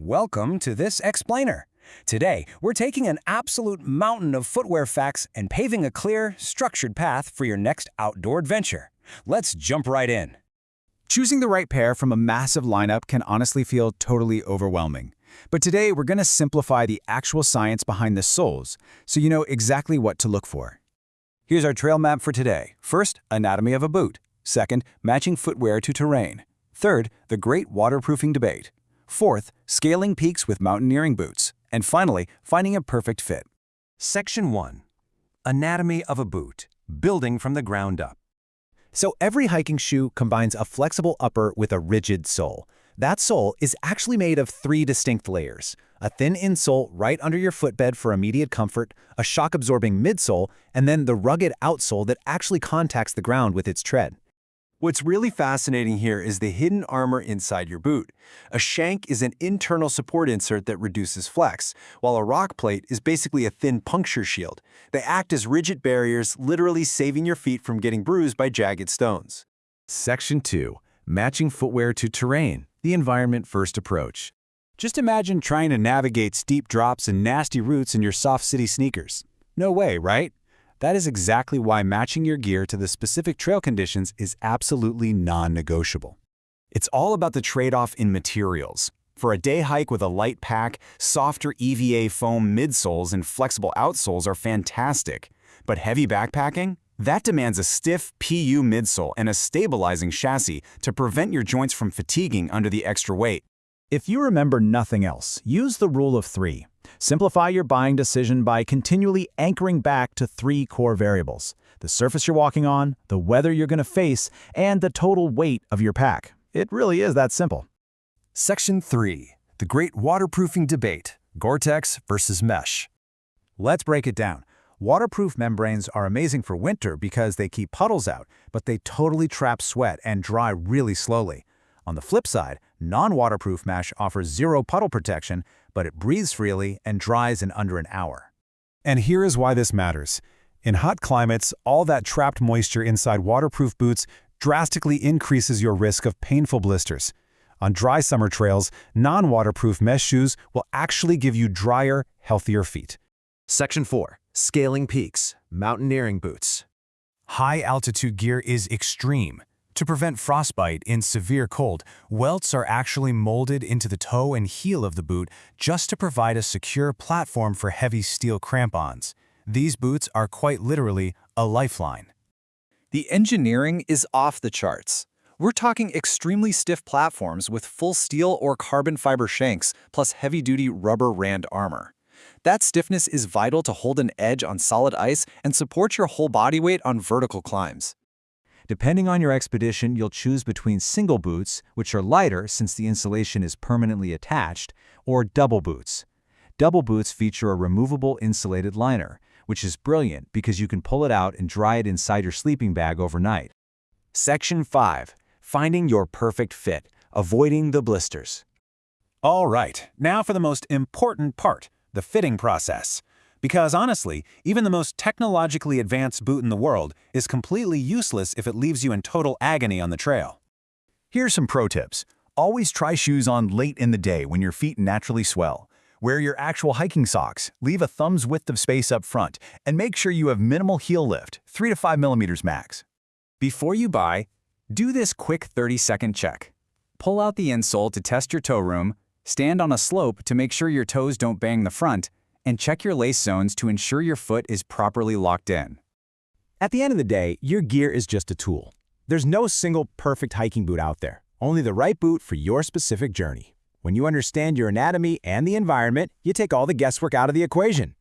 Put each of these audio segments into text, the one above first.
Welcome to this explainer. Today, we're taking an absolute mountain of footwear facts and paving a clear, structured path for your next outdoor adventure. Let's jump right in. Choosing the right pair from a massive lineup can honestly feel totally overwhelming. But today, we're going to simplify the actual science behind the soles, so you know exactly what to look for. Here's our trail map for today. First, anatomy of a boot. Second, matching footwear to terrain. Third, the great waterproofing debate. Fourth, scaling peaks with mountaineering boots. And finally, finding a perfect fit. Section 1. Anatomy of a boot. Building from the ground up. So every hiking shoe combines a flexible upper with a rigid sole. That sole is actually made of 3 distinct layers: a thin insole right under your footbed for immediate comfort, a shock-absorbing midsole, and then the rugged outsole that actually contacts the ground with its tread. What's really fascinating here is the hidden armor inside your boot. A shank is an internal support insert that reduces flex, while a rock plate is basically a thin puncture shield. They act as rigid barriers, literally saving your feet from getting bruised by jagged stones. Section 2. Matching footwear to terrain, the environment-first approach. Just imagine trying to navigate steep drops and nasty routes in your soft city sneakers. No way, right? That is exactly why matching your gear to the specific trail conditions is absolutely non-negotiable. It's all about the trade-off in materials. For a day hike with a light pack, softer EVA foam midsoles and flexible outsoles are fantastic. But heavy backpacking? That demands a stiff PU midsole and a stabilizing chassis to prevent your joints from fatiguing under the extra weight. If you remember nothing else, use the rule of 3. Simplify your buying decision by continually anchoring back to 3 core variables: the surface you're walking on, the weather you're going to face, and the total weight of your pack. It really is that simple. Section 3. The great waterproofing debate. Gore-Tex versus mesh. Let's break it down. Waterproof membranes are amazing for winter because they keep puddles out, but they totally trap sweat and dry really slowly. On the flip side, non-waterproof mesh offers 0 puddle protection, but it breathes freely and dries in under an hour. And here is why this matters. In hot climates, all that trapped moisture inside waterproof boots drastically increases your risk of painful blisters. On dry summer trails, non-waterproof mesh shoes will actually give you drier, healthier feet. Section 4. Scaling peaks, mountaineering boots. High-altitude gear is extreme. To prevent frostbite in severe cold, welts are actually molded into the toe and heel of the boot just to provide a secure platform for heavy steel crampons. These boots are quite literally a lifeline. The engineering is off the charts. We're talking extremely stiff platforms with full steel or carbon fiber shanks, plus heavy-duty rubber rand armor. That stiffness is vital to hold an edge on solid ice and support your whole body weight on vertical climbs. Depending on your expedition, you'll choose between single boots, which are lighter since the insulation is permanently attached, or double boots. Double boots feature a removable insulated liner, which is brilliant because you can pull it out and dry it inside your sleeping bag overnight. Section 5. Finding your perfect fit. Avoiding the blisters. All right, now for the most important part, the fitting process. Because honestly, even the most technologically advanced boot in the world is completely useless if it leaves you in total agony on the trail. Here's some pro tips. Always try shoes on late in the day when your feet naturally swell. Wear your actual hiking socks, leave a thumb's width of space up front, and make sure you have minimal heel lift, 3 to 5 millimeters max. Before you buy, do this quick 30-second check. Pull out the insole to test your toe room, stand on a slope to make sure your toes don't bang the front, and check your lace zones to ensure your foot is properly locked in. At the end of the day, your gear is just a tool. There's no single perfect hiking boot out there, only the right boot for your specific journey. When you understand your anatomy and the environment, you take all the guesswork out of the equation.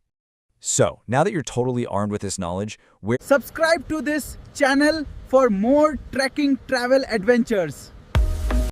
So, now that you're totally armed with this knowledge, Subscribe to this channel for more trekking travel adventures.